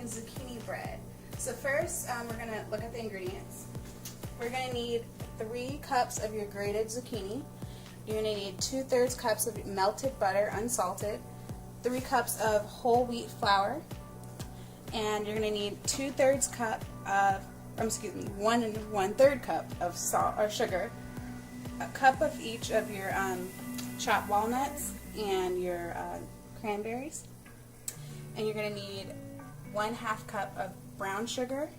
making zucchini bread. So first, we're going to look at the ingredients. We're going to need 3 cups of your grated zucchini. You're going to need 2/3 cups of melted butter, unsalted, 3 cups of whole wheat flour, and you're going to need 2/3 cup of, 1 1/3 cup of salt or sugar, a cup of each of your chopped walnuts and your cranberries, and you're going to need 1/2 cup of brown sugar,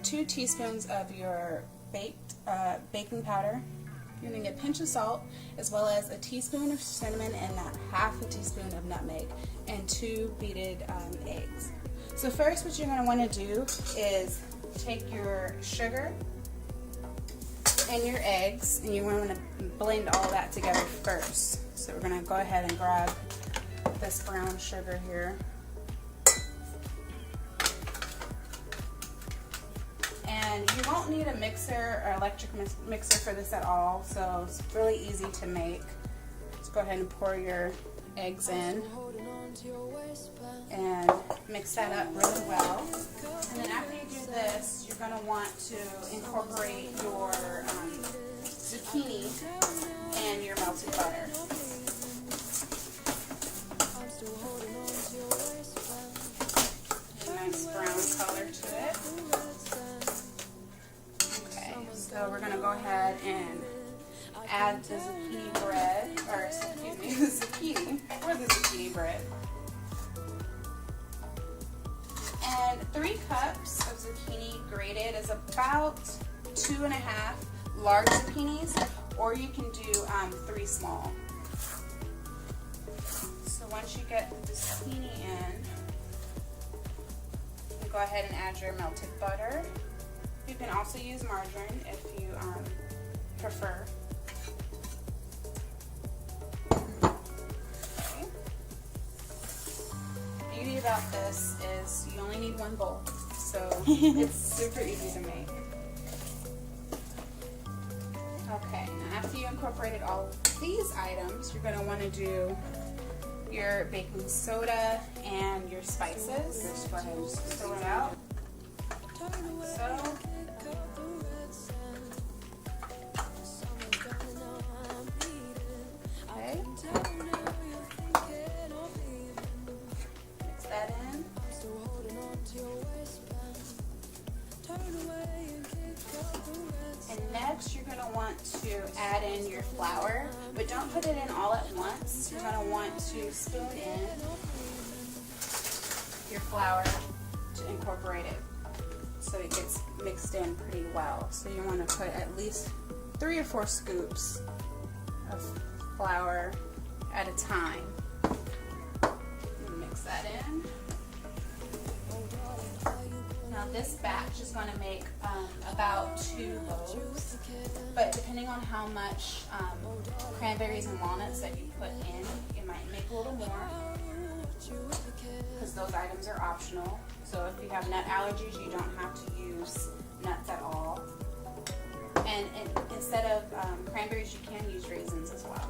2 teaspoons of your baking powder. You're going to get a pinch of salt, as well as a teaspoon of cinnamon and 1/2 teaspoon of nutmeg, and 2 beaten eggs. So first, what you're going to want to do is take your sugar and your eggs, and you want to blend all that together first. So we're going to go ahead and grab this brown sugar here. And you won't need a mixer or electric mixer for this at all, so it's really easy to make. Just go ahead and pour your eggs in and mix that up really well. And then after you do this, you're going to want to incorporate your zucchini and your melted butter. A nice brown color to it. So we're going to go ahead and add the zucchini bread, or excuse me, the zucchini bread. And 3 cups of zucchini grated is about 2.5 large zucchinis, or you can do 3 small. So once you get the zucchini in, you go ahead and add your melted butter. You can also use margarine if you prefer. Okay. The beauty about this is you only need 1 bowl, so it's super easy to make. Okay, now after you incorporated all of these items, you're going to want to do your baking soda and your spices. Just go ahead and stir it out. Like so. Okay. Mix that in. And next you're going to want to add in your flour, but don't put it in all at once. You're going to want to spoon in your flour to incorporate it, so it gets mixed in pretty well. So you want to put at least 3 or 4 scoops of flour at a time. Mix that in. Now this batch is going to make about 2 loaves, but depending on how much cranberries and walnuts that you put in, it might make a little more, because those items are optional. So if you have nut allergies, you don't have to use nuts at all. And instead of cranberries, you can use raisins as well.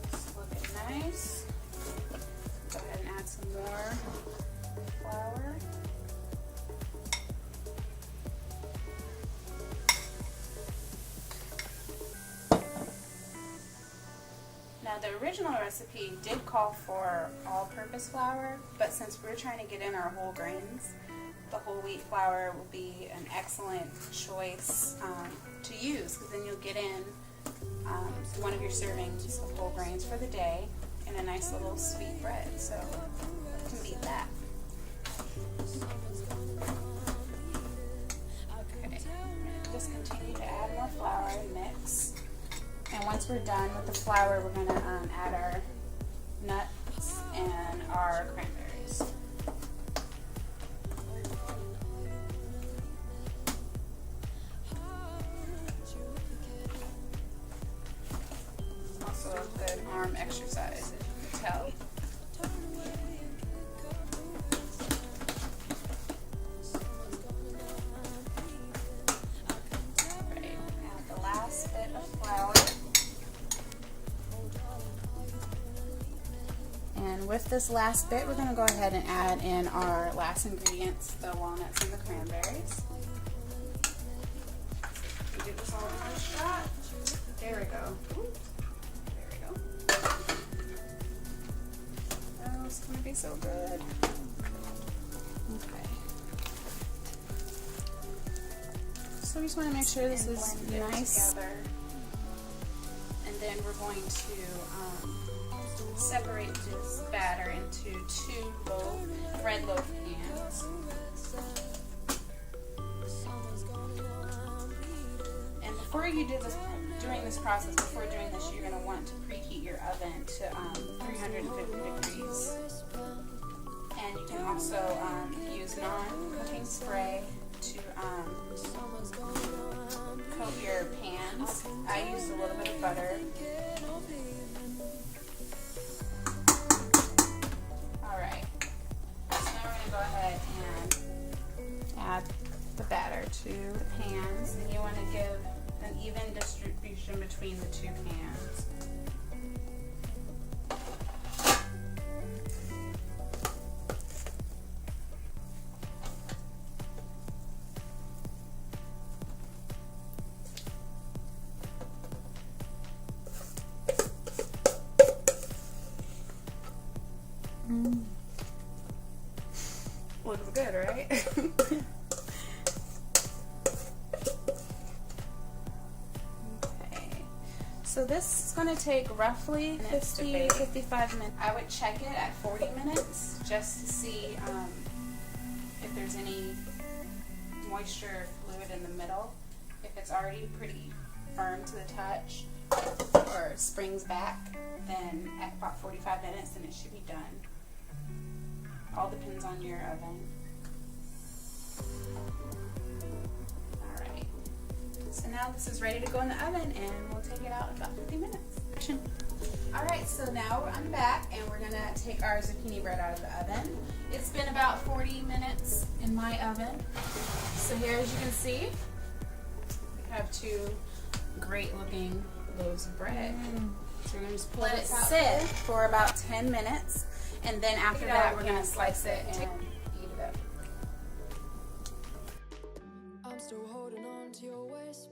It's looking nice. Go ahead and add some more flour. Now the original recipe did call for all-purpose flour, but since we're trying to get in our whole grains, the whole wheat flour will be an excellent choice to use, because then you'll get in one of your servings of whole grains for the day and a nice little sweet bread. So you can beat that. Okay, just continue to add more flour and mix. And once we're done with the flour, we're going to add our nuts and our cranberries. Also a good arm exercise, as you can tell. Right, add the last this last bit, we're going to go ahead and add in our last ingredients, the walnuts and the cranberries. We do this all in one shot. There we go. There we go. Oh, it's going to be so good. Okay. So we just want to make sure this is nice together. And then we're going to separate this batter into 2 red loaf pans. And before you do this, during this process, before doing this, you're going to want to preheat your oven to 350 degrees. And you can also use non-cooking spray to coat your pans. I used a little bit of butter. Alright, so now we're going to go ahead and add the batter to the pans, and you want to give an even distribution between the 2 pans. Looks good, right? Okay. So this is going to take roughly 50 to 55 minutes. I would check it at 40 minutes just to see if there's any moisture or fluid in the middle. If it's already pretty firm to the touch or springs back, then at about 45 minutes, then it should be done. All depends on your oven. Alright, so now this is ready to go in the oven, and we'll take it out in about 50 minutes. Alright, so now I'm back, and we're going to take our zucchini bread out of the oven. It's been about 40 minutes in my oven. So here, as you can see, we have 2 great looking loaves of bread. So we're going to just let it sit for about 10 minutes. And then after that, we're going to slice it and eat it up. I'm still holding on to your waist.